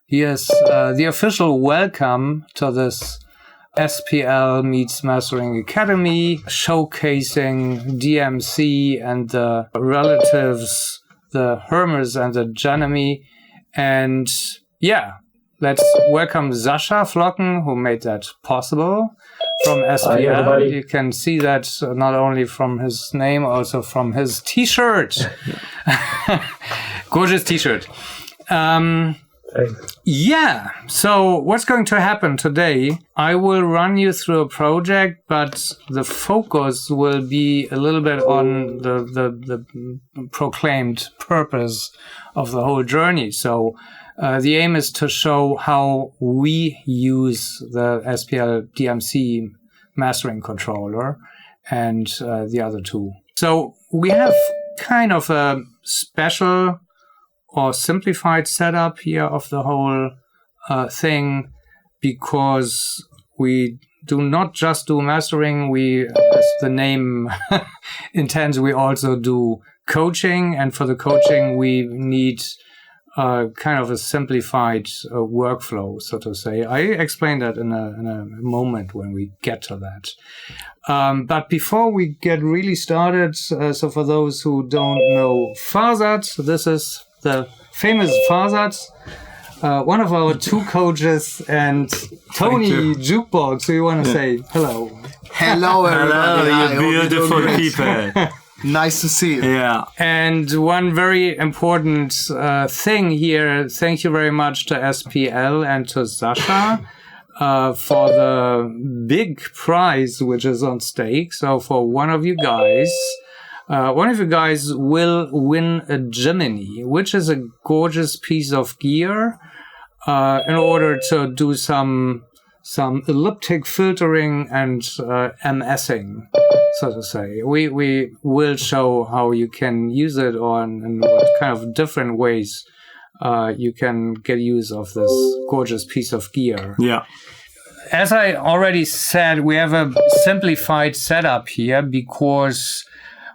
Here's the official welcome to this SPL meets Mastering Academy, showcasing DMC and the relatives, the Hermes and the Gemini. And yeah, let's welcome Sascha Flocken, who made that possible from SPL. Hi, you can see that not only from his name, also from his T-shirt. Gorgeous T-shirt. Yeah, so what's going to happen today? I will run you through a project, but the focus will be a little bit on the proclaimed purpose of the whole journey. So the aim is to show how we use the SPL DMC mastering controller and the other two. So we have kind of a special or simplified setup here of the whole thing, because we do not just do mastering. We, as the name intends, we also do coaching, and for the coaching we need kind of a simplified workflow, so to say. I explain that in a moment when we get to that. But before we get really started, so for those who don't know Farsad, this is the famous Farsad, one of our two coaches, and Tony Jukebox. So you want to say hello? Hello, everybody. Hello, you beautiful people. Nice to see you. Yeah. And one very important thing here, thank you very much to SPL and to Sascha for the big prize which is on stake. So for one of you guys will win a Gemini, which is a gorgeous piece of gear in order to do some elliptic filtering and MSing, so to say. We will show how you can use it on and what kind of different ways you can get use of this gorgeous piece of gear. Yeah. As I already said, we have a simplified setup here because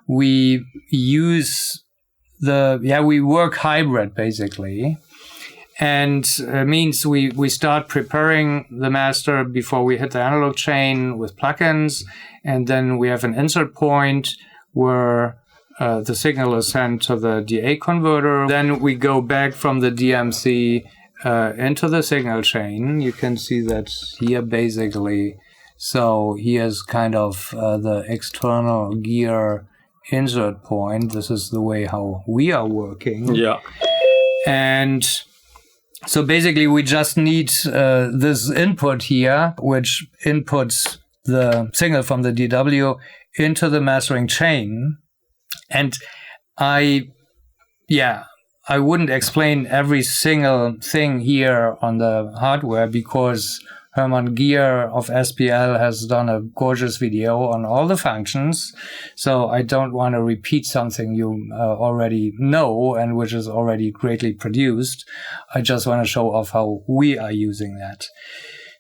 we use we work hybrid basically. And it means we start preparing the master before we hit the analog chain with plugins. And then we have an insert point where the signal is sent to the DA converter. Then we go back from the DMC into the signal chain. You can see that here basically. So here's kind of the external gear insert point. This is the way how we are working. Yeah. And so basically we just need this input here, which inputs the signal from the DW into the mastering chain. And I wouldn't explain every single thing here on the hardware, because Hermann Gaye of SPL has done a gorgeous video on all the functions. So I don't want to repeat something you already know and which is already greatly produced. I just want to show off how we are using that.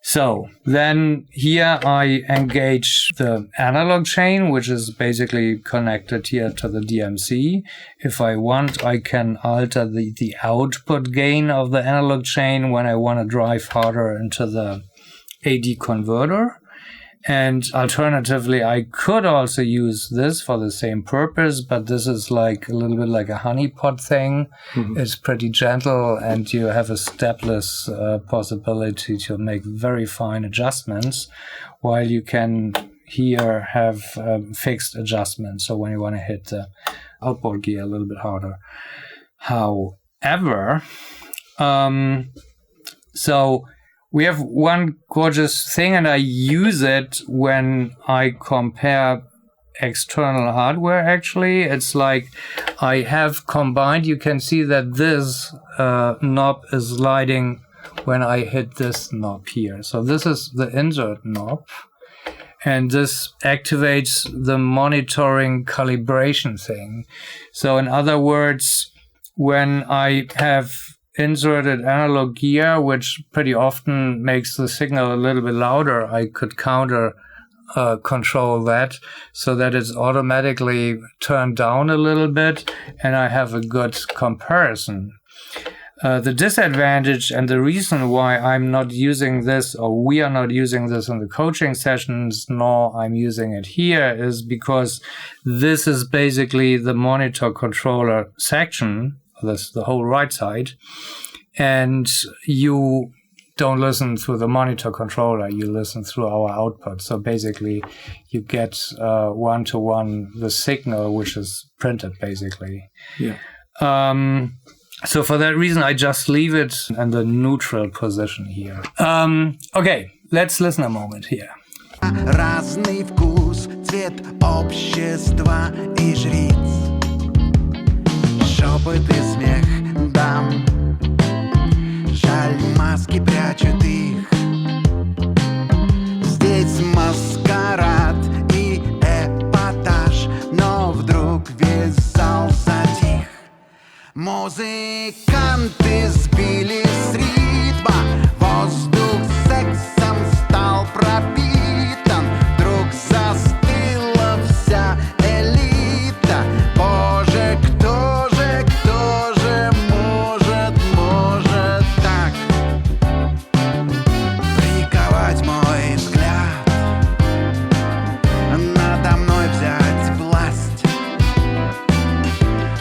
So then here I engage the analog chain, which is basically connected here to the DMC. If I want, I can alter the output gain of the analog chain when I want to drive harder into the AD converter. And alternatively, I could also use this for the same purpose, but this is like a little bit like a honeypot thing. Mm-hmm. It's pretty gentle, and you have a stepless possibility to make very fine adjustments, while you can here have fixed adjustments. So when you want to hit the outboard gear a little bit harder. However, so we have one gorgeous thing, and I use it when I compare external hardware, actually. It's like I have combined, you can see that this knob is lighting when I hit this knob here. So this is the insert knob, and this activates the monitoring calibration thing. So in other words, when I have inserted analog gear, which pretty often makes the signal a little bit louder, I could counter control that so that it's automatically turned down a little bit, and I have a good comparison. The disadvantage and the reason why I'm not using this, or we are not using this in the coaching sessions, nor I'm using it here, is because this is basically the monitor controller section, this the whole right side, and you don't listen through the monitor controller, you listen through our output. So basically you get one-to-one the signal which is printed basically. Yeah. So for that reason, I just leave it in the neutral position here. Okay, let's listen a moment here. Разный вкус, цвет общества и жриц. Шепот и смех дам. Жаль, маски прячут их. Здесь маскарад и эпатаж, но вдруг весь зал затих. Музыканты сбили с ритма, воздух сексом стал пропитан. Вдруг застыла вся элита. Боже, кто же может так приковать мой взгляд, надо мной взять власть,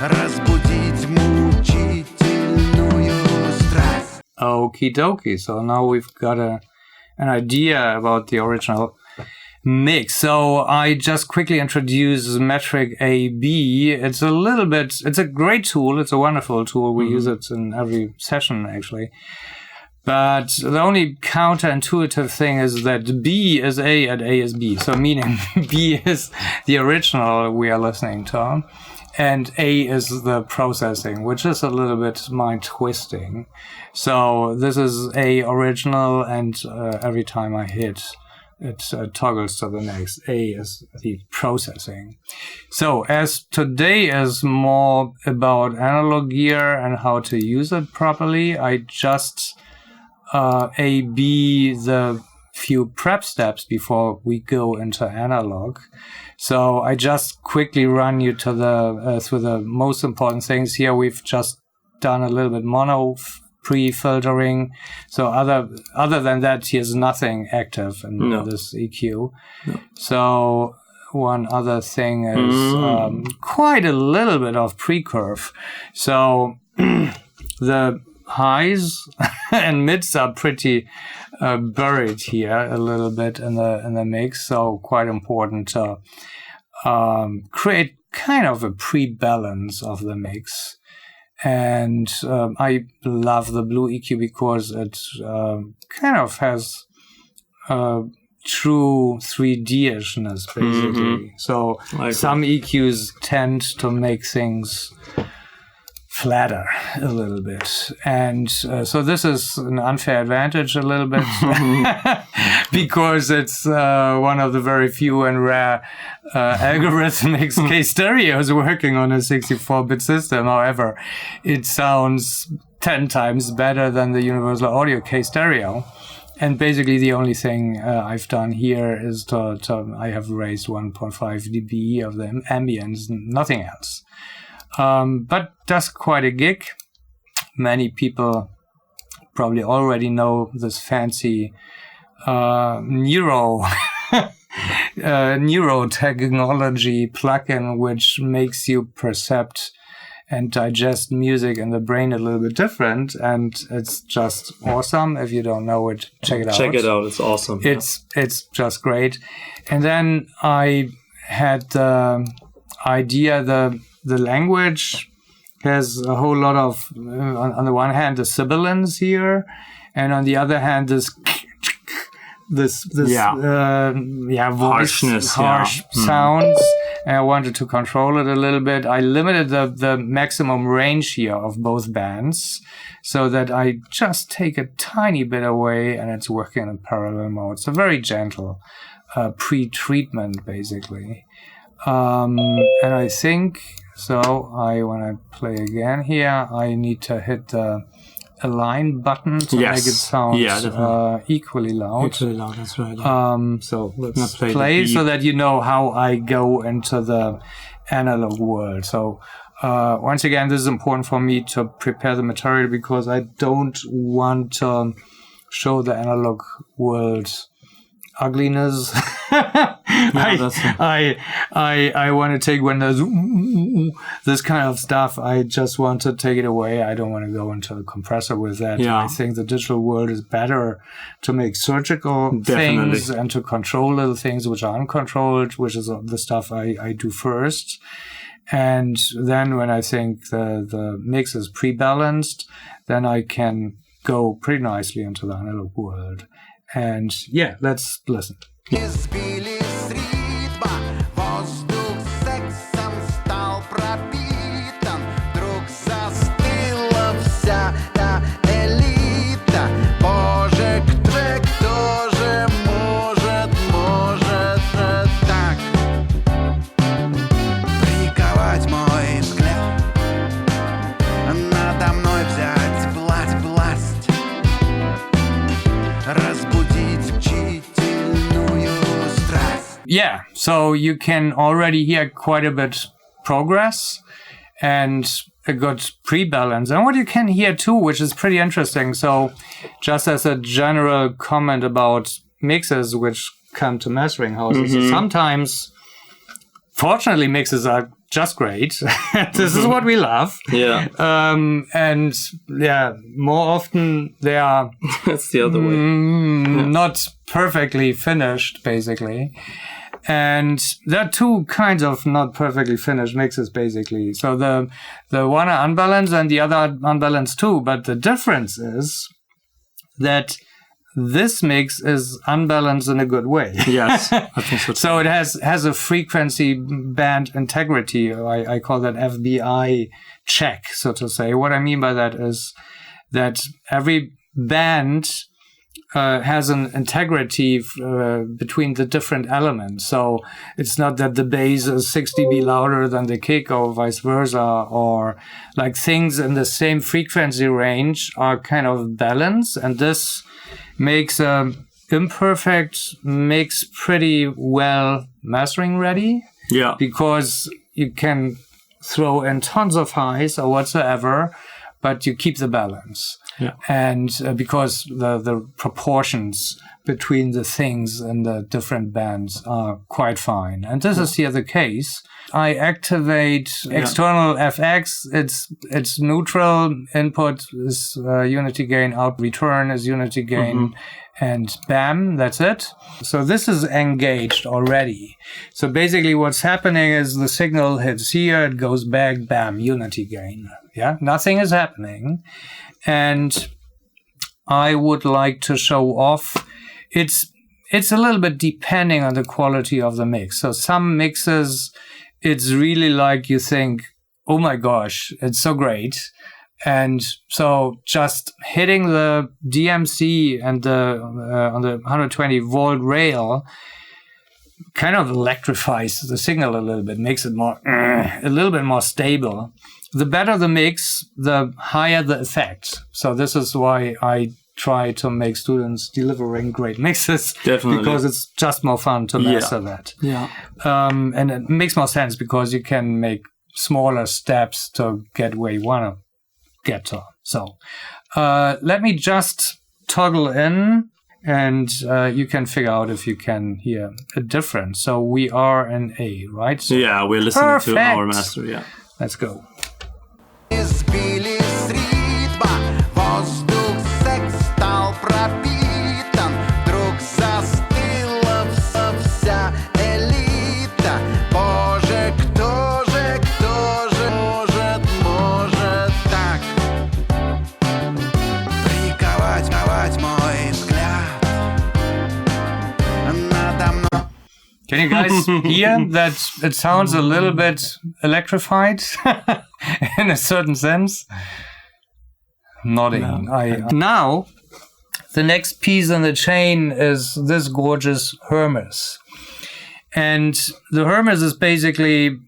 разбудить мучительную страсть. Okie dokie. So now we've got an idea about the original mix. So I just quickly introduce metric AB. It's a great tool. It's a wonderful tool. We use it in every session actually. But the only counterintuitive thing is that B is A and A is B. So meaning B is the original we are listening to. And A is the processing, which is a little bit mind twisting. So this is A original, and every time I hit, it toggles to the next. A is the processing. So as today is more about analog gear and how to use it properly, I just A-B the few prep steps before we go into analog. So I just quickly run you to the through the most important things here. We've just done a little bit mono pre-filtering. So other than that, here's nothing active in this EQ. No. So one other thing is quite a little bit of pre-curve. So the highs and mids are pretty buried here a little bit in the mix, so quite important to create kind of a pre-balance of the mix. And I love the blue EQ because it kind of has true 3D-ishness, basically. So some EQs tend to make things flatter a little bit. And so this is an unfair advantage a little bit because it's one of the very few and rare algorithmic K stereos working on a 64-bit system. However, it sounds 10 times better than the universal audio K stereo. And basically the only thing I've done here is I have raised 1.5 dB of the ambience, nothing else. But that's quite a gig. Many people probably already know this fancy neurotechnology plugin, which makes you percept and digest music in the brain a little bit different. And it's just awesome. If you don't know it, check it out. Check it out. It's awesome. It's just great. And then I had the idea, the language has a whole lot of, on the one hand, the sibilants here, and on the other hand, this voice, harshness, harsh sounds. And I wanted to control it a little bit. I limited the maximum range here of both bands so that I just take a tiny bit away and it's working in parallel mode. So very gentle pre-treatment, basically. And I think, when I play again here, I need to hit the align button to make it sound equally loud. Equally loud, that's right. So let's play so that you know how I go into the analog world. So once again, this is important for me to prepare the material because I don't want to show the analog world ugliness. I want to take when there's this kind of stuff. I just want to take it away. I don't want to go into a compressor with that. Yeah. I think the digital world is better to make surgical things and to control little things which are uncontrolled, which is the stuff I do first. And then when I think the mix is pre-balanced, then I can go pretty nicely into the analog world. And yeah, let's listen. Избили с ритма, воздух сексом стал пропитан. Вдруг застыла вся та элита. Боже, кто же может так приковать мой взгляд, надо мной взять власть, разбудить мчительную страсть. Yeah, so you can already hear quite a bit progress and a good pre-balance. And what you can hear too, which is pretty interesting. So just as a general comment about mixes which come to mastering houses, sometimes, fortunately, mixes are just great. This is what we love. Yeah. And yeah, more often they are That's the other way. not perfectly finished, basically. And there are two kinds of not perfectly finished mixes, basically. So the one are unbalanced and the other are unbalanced too. But the difference is that this mix is unbalanced in a good way. Yes, I think so. So it has a frequency band integrity. I call that FBI check, so to say. What I mean by that is that every band has an integrity between the different elements. So it's not that the bass is 6 dB louder than the kick or vice versa, or like things in the same frequency range are kind of balanced. And this makes a imperfect mix pretty well mastering ready. Yeah. Because you can throw in tons of highs or whatsoever, but you keep the balance. Yeah. And because the proportions between the things in the different bands are quite fine. And this is here the case. I activate external FX. It's neutral. Input is unity gain. Out return is unity gain. And bam, that's it. So this is engaged already. So basically what's happening is the signal hits here, it goes back, bam, unity gain. Yeah, nothing is happening. And I would like to show off. It's a little bit depending on the quality of the mix. So some mixes, it's really like you think, oh my gosh, it's so great. And so just hitting the DMC and on the 120 volt rail kind of electrifies the signal a little bit, makes it more, a little bit more stable. The better the mix, the higher the effect. So this is why I try to make students delivering great mixes. Definitely. Because it's just more fun to master that. Yeah. And it makes more sense because you can make smaller steps to get where you want to get to. So let me just toggle in and you can figure out if you can hear a difference. So we are in A, right? So Yeah, we're listening to our Perfect. master, yeah. let's go. Избили с ритма, воздух секс стал пропитан. Вдруг застыла вся элита. Боже, кто же может так приковать мой взгляд, надо мной. Can you guys hear that it sounds a little bit electrified in a certain sense? Nodding. Now, the next piece in the chain is this gorgeous Hermes. And the Hermes is basically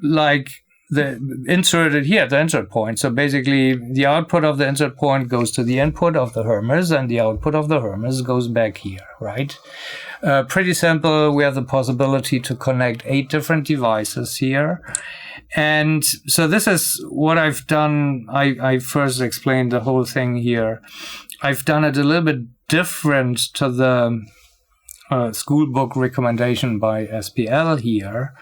like the inserted here at the insert point. So basically the output of the insert point goes to the input of the Hermes and the output of the Hermes goes back here, right? Pretty simple. We have the possibility to connect 8 different devices here. And so this is what I've done. I first explained the whole thing here. I've done it a little bit different to the school book recommendation by SPL here.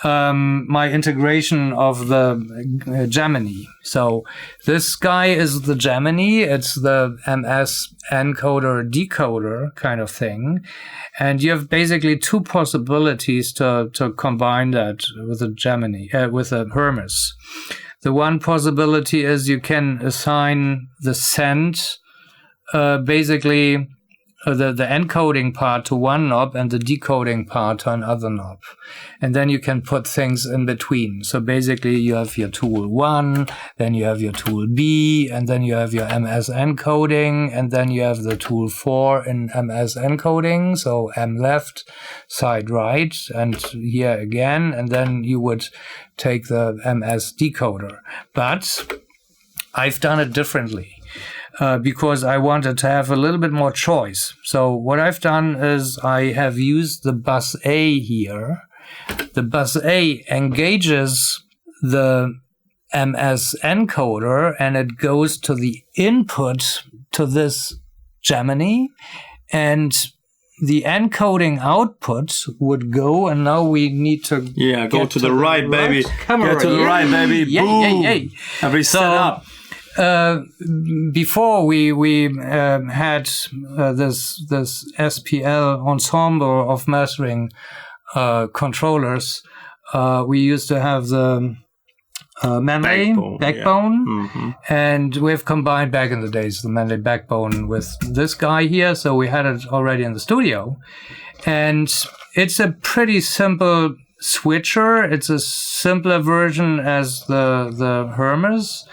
My integration of the Gemini. So this guy is the Gemini. It's the MS encoder decoder kind of thing. And you have basically 2 possibilities to combine that with a Gemini, with a Hermes. The one possibility is you can assign the send, basically the encoding part to one knob and the decoding part to another knob. And then you can put things in between. So basically you have your tool 1, then you have your tool B, and then you have your MS encoding, and then you have the tool 4 in MS encoding. So M left, side right, and here again, and then you would take the MS decoder. But I've done it differently. Because I wanted to have a little bit more choice. So what I've done is I have used the bus A here. The bus A engages the MS encoder and it goes to the input to this Gemini, and the encoding output would go, and now we need to go to the right, baby. Get to the right, baby. Boom. Every setup. Before we had this SPL ensemble of mastering controllers, we used to have the Manley backbone, and we've combined back in the days the Manley backbone with this guy here, so we had it already in the studio, and it's a pretty simple switcher. It's a simpler version as the Hermes,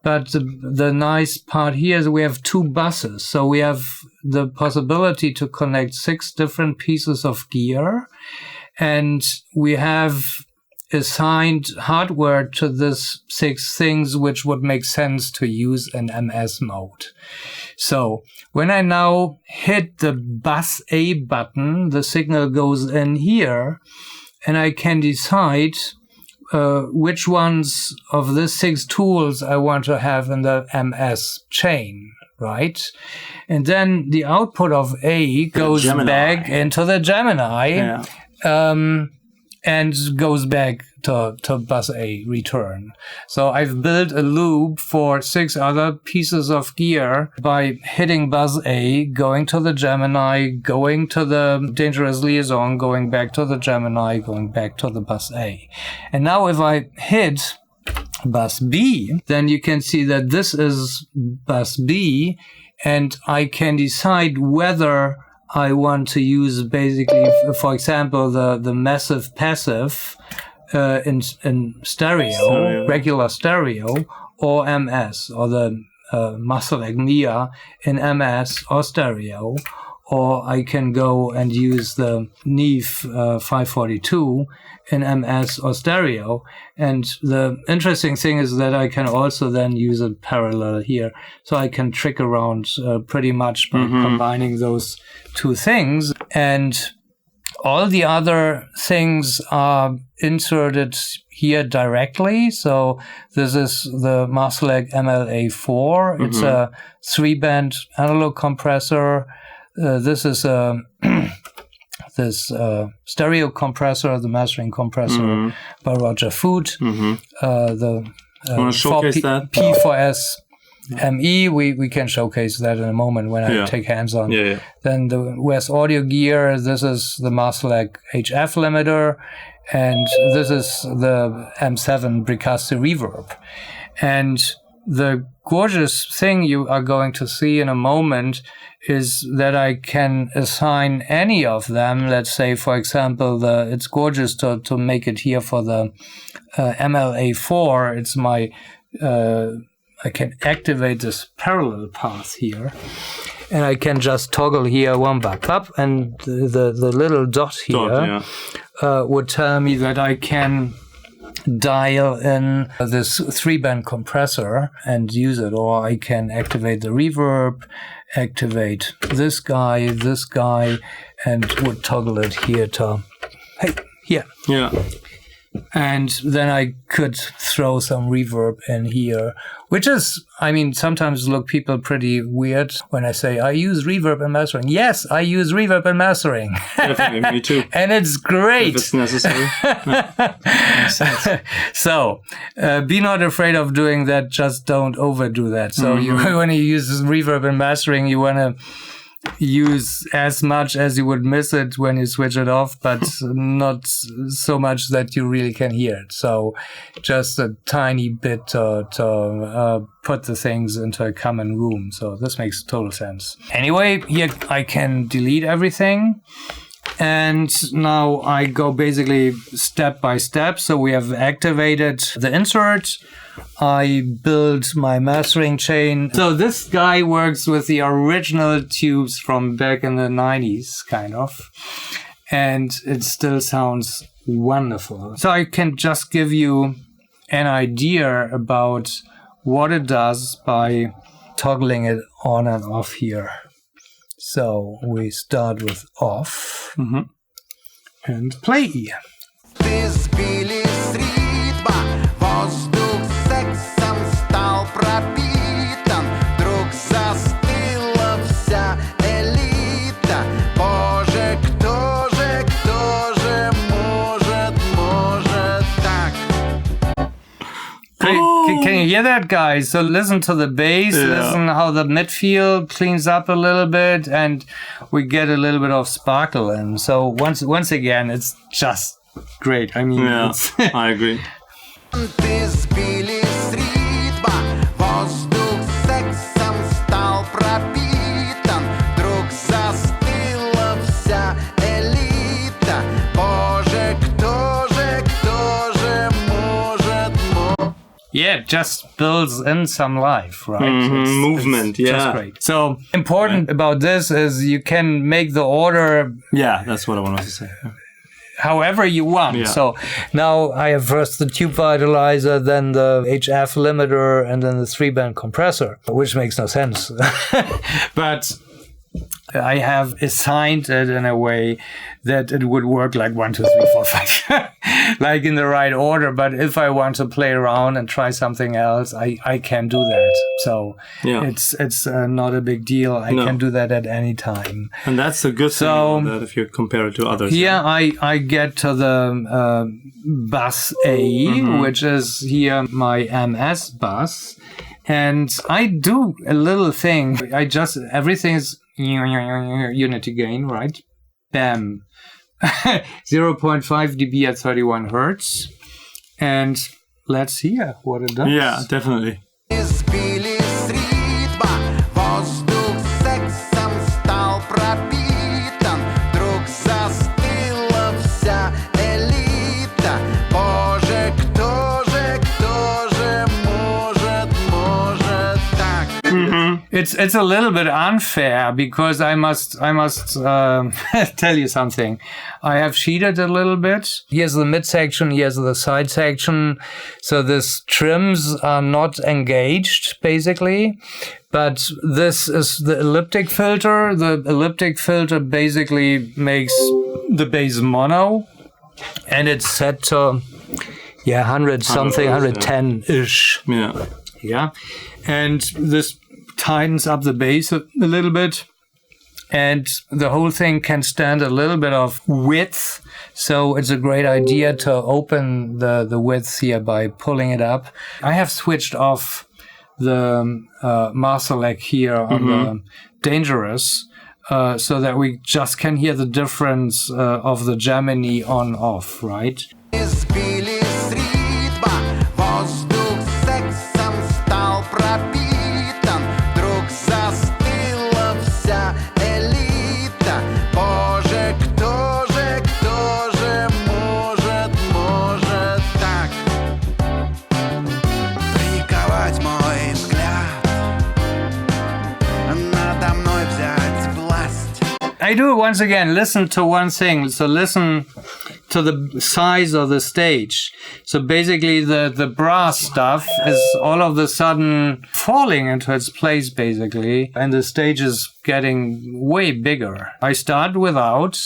but the nice part here is we have 2 buses. So we have the possibility to connect 6 different pieces of gear, and we have assigned hardware to this 6 things which would make sense to use in MS mode. So when I now hit the bus A button, the signal goes in here, and I can decide which ones of the 6 tools I want to have in the MS chain, right? And then the output of A goes back into the Gemini, and goes back to bus A return. So I've built a loop for 6 other pieces of gear by hitting bus A, going to the Gemini, going to the dangerous liaison, going back to the Gemini, going back to the bus A. And now if I hit bus B, then you can see that this is bus B, and I can decide whether I want to use basically, for example, the massive passive in stereo, regular stereo, or MS, or the masteringengineer in MS or stereo, or I can go and use the Neve 542 in MS or stereo. And the interesting thing is that I can also then use it parallel here. So I can trick around pretty much by combining those 2 things. And all the other things are inserted here directly. So this is the Masterlag MLA4. It's a 3-band analog compressor. This is this stereo compressor, the mastering compressor by Roger Foote. The P4S ME, we can showcase that in a moment when I take hands-on. Then the West Audio Gear, this is the Masterlag HF limiter, and this is the M7 Bricaste Reverb. And the gorgeous thing you are going to see in a moment is that I can assign any of them. Let's say, for example, it's gorgeous to make it here for the MLA4. It's my, I can activate this parallel path here. And I can just toggle here one up, and the little dot here would tell me that I can dial in this 3-band compressor and use it, or I can activate the reverb activate this guy, and would toggle it here to, hey, here. Yeah. And then I could throw some reverb in here, which is, I mean, sometimes look people pretty weird when I say I use reverb in mastering. Yes, I use reverb in mastering. Definitely, me too. And it's great. If it's necessary. So, be not afraid of doing that. Just don't overdo that. So when you use reverb in mastering, you want to use as much as you would miss it when you switch it off, but not so much that you really can hear it. So just a tiny bit to put the things into a common room. So this makes total sense. Anyway, here I can delete everything. And now I go basically step by step. So we have activated the insert. I built my mastering chain. So this guy works with the original tubes from back in the 90s, kind of. And it still sounds wonderful. So I can just give you an idea about what it does by toggling it on and off here. So we start with off and play. Ты сбили с ритма, воздух сексом стал пропитан, вдруг застыла вся элита. Боже, кто же может так? Can you hear that, guys? So listen to the bass, listen how the midfield cleans up a little bit, and we get a little bit of sparkle in. So once again, it's just great. I mean, I agree. Ты сбили с ритма, воздух сексом стал пропитан, вдруг застыла вся элита. Боже, кто же может? yeah, just builds in some life, right? Movement, it's just great. So important about this is you can make the order. Yeah, that's what I wanted to say. However you want. Yeah. So now I have first the tube vitalizer, then the HF limiter, and then the 3-band compressor, which makes no sense. But I have assigned it in a way that it would work like 1, 2, 3, 4, 5, like in the right order. But if I want to play around and try something else, I can do that. So it's not a big deal. I can do that at any time. And that's a good thing about that if you compare it to others. Here I get to the bass A, which is here my MS bass. And I do a little thing. Everything is unity gain, right? Bam. 0.5 dB at 31 hertz. And let's hear what it does. Yeah, definitely. Сбили с ритма, воздух сексом стал пропитан, вдруг застыла вся элита. Боже, кто же может так? It's a little bit unfair because I must tell you something. I have cheated a little bit. Here's the mid section, here's the side section. So these trims are not engaged basically, but this is the elliptic filter. The elliptic filter basically makes the bass mono, and it's set to 100 something, 110-ish. Yeah. And this tightens up the bass a little bit, and the whole thing can stand a little bit of width. So it's a great idea to open the width here by pulling it up. I have switched off the master leg here on the Dangerous, so that we just can hear the difference of the Gemini on-off, right? Сбили с ритма, воздух сексом стал пропитан, вдруг застыла вся элита. Боже, кто же может так? Приковать мой взгляд, надо мной взять власть. I do it once again. Listen to one thing. So listen to the size of the stage. So basically the brass stuff is all of a sudden falling into its place, basically, and the stage is getting way bigger. I start without,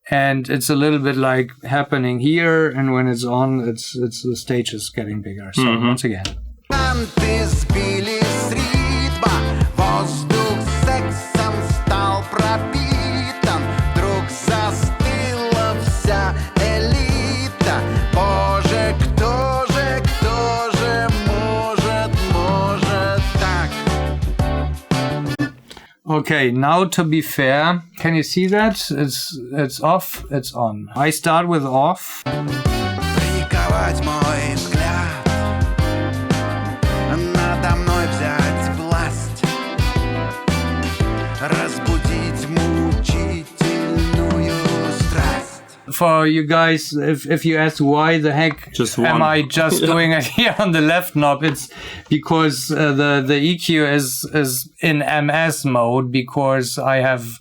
and it's a little bit like happening here, and when it's on, it's the stage is getting bigger. So once again. Okay, now to be fair, can you see that? It's off, it's on. I start with off. Приковать мой взгляд, надо мной взять власть, разбудить мучительную страсть. For you guys, if you ask why the heck am I just doing it here on the left knob, it's because the EQ is in MS mode, because I have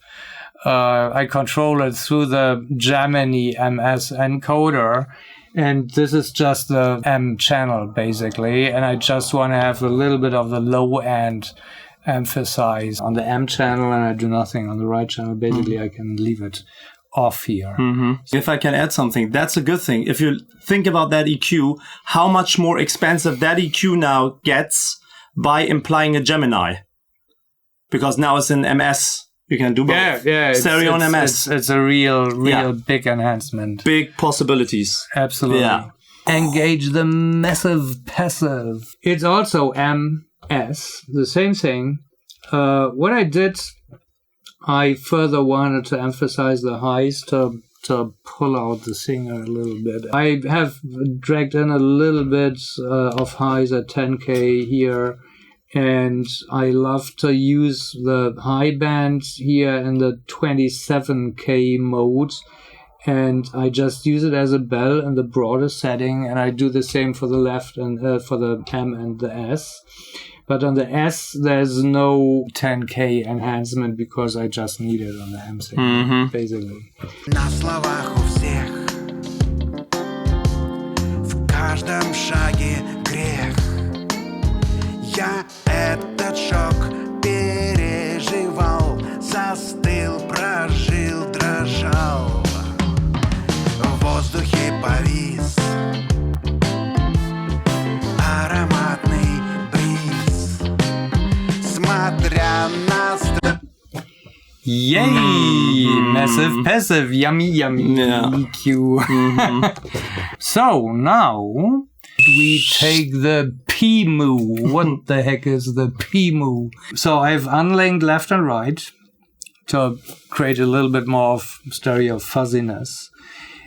I control it through the Gemini MS encoder, and this is just the M channel basically, and I just want to have a little bit of the low end emphasize on the M channel, and I do nothing on the right channel. Basically, I can leave it off here. If I can add something, that's a good thing. If you think about that EQ, how much more expensive that EQ now gets by implying a Gemini, because now it's in MS. You can do both. Yeah. Stereo and MS. It's a real big enhancement. Big possibilities. Absolutely. Yeah. Engage the massive passive. It's also MS, the same thing. What I did, I further wanted to emphasize the highs to pull out the singer a little bit. I have dragged in a little bit of highs at 10K here, and I love to use the high band here in the 27K mode, and I just use it as a bell in the broader setting, and I do the same for the left and for the M and the S. But on the S, there's no 10K enhancement because I just need it on the M signal, basically. На словах у всех, в каждом шаге грех. Я этот шок переживал, застыл, прожил, дрожал. В воздухе повис ароматный бриз, смотря на Yay! Massive passive, yummy EQ. So now we take the P move. What the heck is the P move? So I've unlinked left and right to create a little bit more of stereo fuzziness.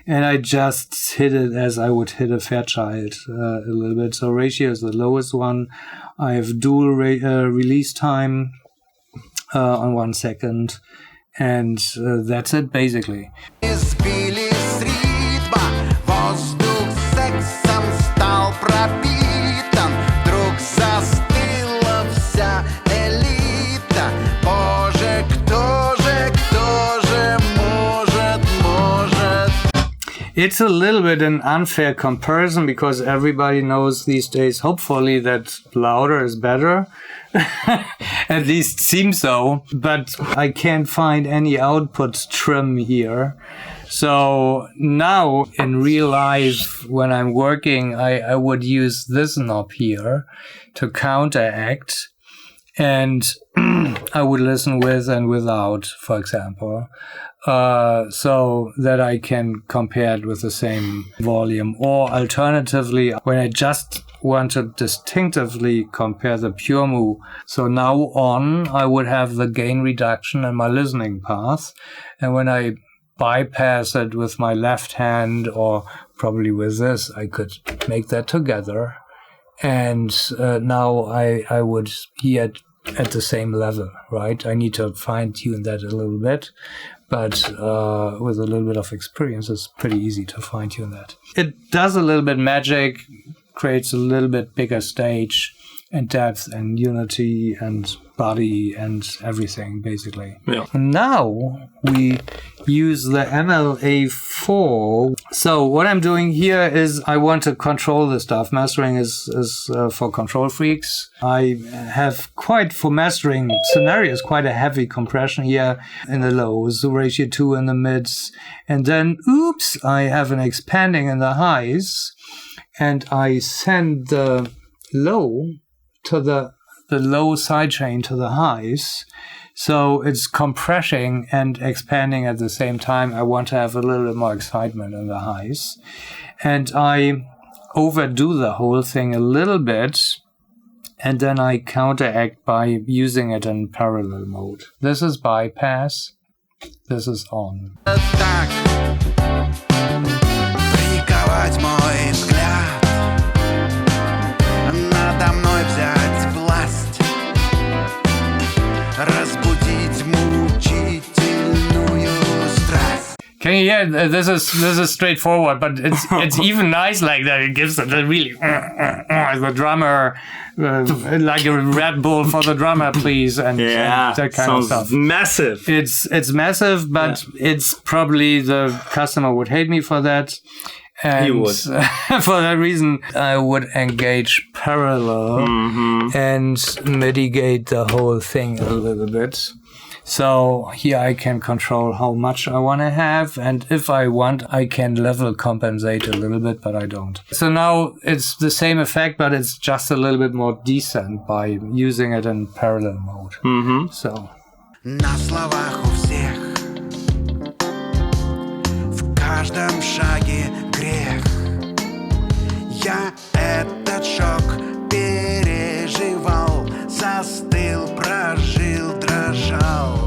And I just hit it as I would hit a Fairchild a little bit. So ratio is the lowest one. I have dual release time on 1 second. And that's it basically. It's a little bit an unfair comparison because everybody knows these days, hopefully, that louder is better. At least seems so. But I can't find any output trim here. So now in real life, when I'm working, I would use this knob here to counteract. And I would listen with and without, for example. So that I can compare it with the same volume. Or alternatively, when I just want to distinctively compare the pure move. So now on, I would have the gain reduction in my listening path. And when I bypass it with my left hand, or probably with this, I could make that together. And now I would hear it at the same level, right? I need to fine-tune that a little bit. But with a little bit of experience, it's pretty easy to fine-tune that. It does a little bit magic, creates a little bit bigger stage and depth and unity and body and everything, basically. Yeah. Now we use the MLA4. So what I'm doing here is I want to control the stuff. Mastering is for control freaks. I have for mastering scenarios, quite a heavy compression here in the lows, ratio 2 in the mids. And then, oops, I have an expanding in the highs. And I send the low to the low sidechain to the highs. So it's compressing and expanding at the same time. I want to have a little bit more excitement in the highs. And I overdo the whole thing a little bit. And then I counteract by using it in parallel mode. This is bypass. This is on. Так, приковать мой взгляд, надо мной взять власть, разбудить мучительную страсть. Can you hear? This is straightforward, but it's even nice like that. It gives it a really the drummer like a Red Bull for the drummer, please, and that kind of stuff. Massive. It's massive, but it's probably the customer would hate me for that. And he would. For that reason, I would engage parallel and mitigate the whole thing a little bit. So here I can control how much I want to have, and if I want, I can level compensate a little bit, but I don't. So now it's the same effect, but it's just a little bit more decent by using it in parallel mode. So. На словах у всех, в каждом шаге грех. Я этот шок переживал, застыл, прожил, дрожал.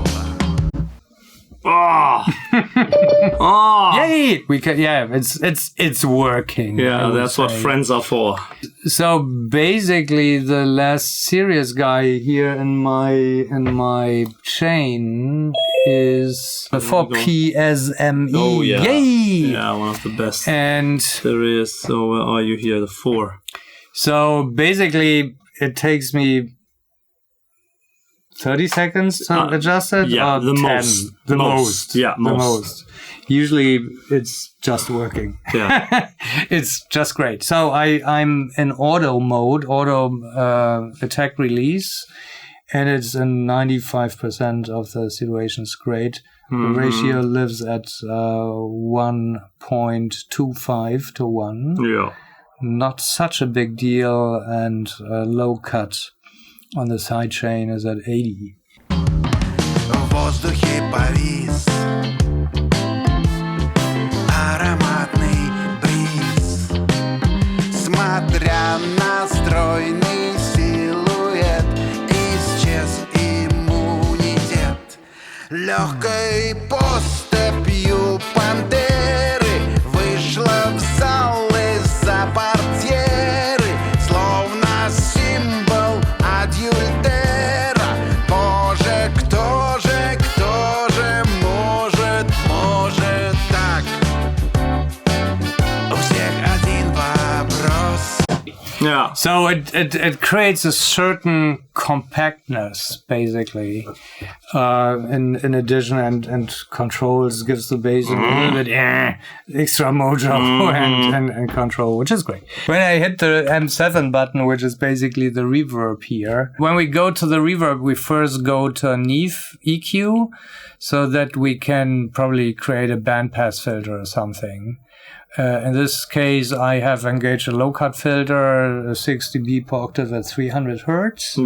Yay! We can, it's working. Yeah, that's what friends are for. So basically, the last serious guy here in my chain is the 4PSME. Oh yeah, Yay! Yeah, one of the best. And there is. So where are you here? The 4. So basically, it takes me 30 seconds to adjust it? Yeah, or the 10? most. The most. Yeah, the most. Usually it's just working. Yeah. It's just great. So I'm in auto mode, attack release, and it's in 95% of the situations great. The ratio lives at 1.25 to 1. Yeah. Not such a big deal, and low cut on the sidechain is at 80. В воздухе повис ароматный бриз. Смотря на стройный силуэт, исчез иммунитет. Легкой поступью пантеры вышла в зал из-за портьеры, словно символ адюльтера. Боже, кто же может так? У всех один вопрос. Yeah. So it creates a certain compactness, basically, in addition, and controls, gives the bass a little bit extra mojo and control, which is great. When I hit the M7 button, which is basically the reverb here, when we go to the reverb, we first go to Neve EQ, so that we can probably create a bandpass filter or something. In this case, I have engaged a low-cut filter, a 6 dB per octave at 300 hertz,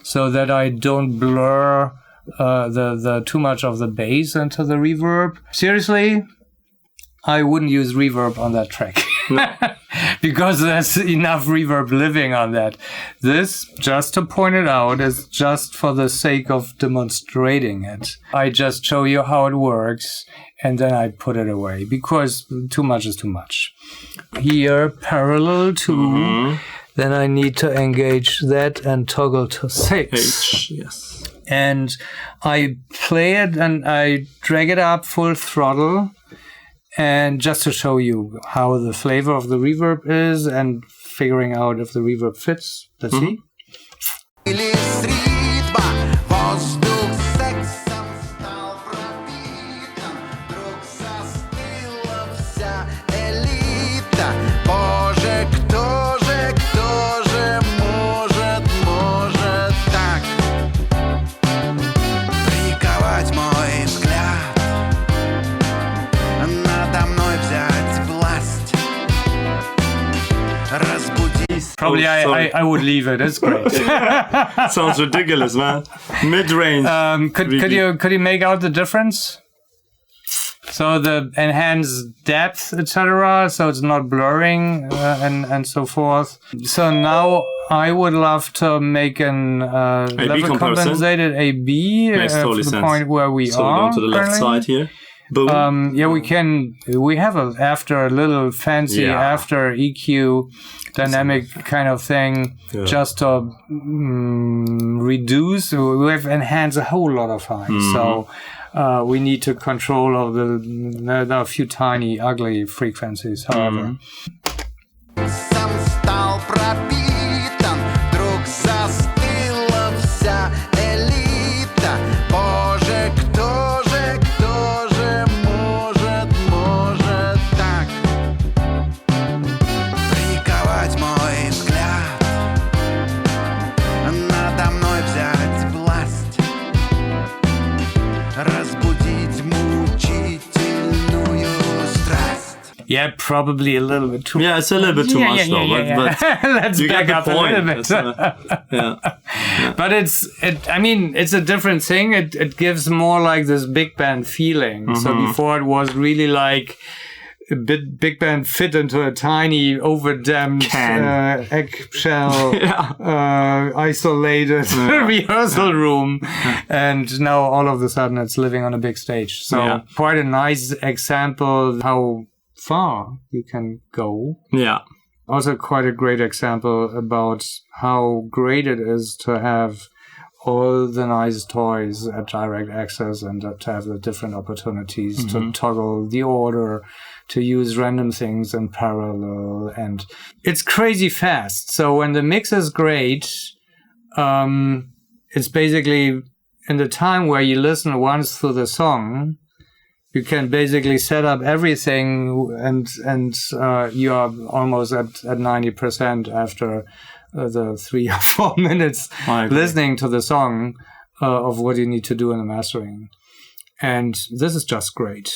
so that I don't blur the too much of the bass into the reverb. Seriously, I wouldn't use reverb on that track. Because there's enough reverb living on that. This, just to point it out, is just for the sake of demonstrating it. I just show you how it works, and then I put it away, because too much is too much. Here, parallel to, then I need to engage that and toggle to 6. H, yes. And I play it and I drag it up full throttle. And just to show you how the flavor of the reverb is and figuring out if the reverb fits. Let's see. Или с ритма probably I would leave it. It's great. Sounds ridiculous, man. Mid-range. Could you make out the difference? So the enhanced depth, etc. So it's not blurring and so forth. So now I would love to make an level compensated AB Makes totally to the sense. point where we So are. we're going to the left currently. side here. Boom. Yeah, we can. We have a little fancy after EQ dynamic kind of thing, just to reduce. We have enhanced a whole lot of highs, so we need to control of there are a few tiny ugly frequencies. However. Сам стал пропитан, вдруг застыла вся элита. Боже, кто же может так приковать мой взгляд, надо мной взять власть, разбудить мучительную страсть. Yeah, probably a little bit too. Yeah, it's a little bit too much though. But Let's you back get up the a point. little bit. But I mean, it's a different thing. It gives more like this big band feeling. So before it was really like a big band fit into a tiny overdamped eggshell isolated rehearsal room, and now all of a sudden it's living on a big stage. So quite a nice example how far you can go. Yeah. Also quite a great example about how great it is to have all the nice toys at direct access and to have the different opportunities to toggle the order, to use random things in parallel. And it's crazy fast. So when the mix is great, it's basically in the time where you listen once through the song, you can basically set up everything and you are almost at 90% after the 3 or 4 minutes listening to the song of what you need to do in the mastering. And this is just great.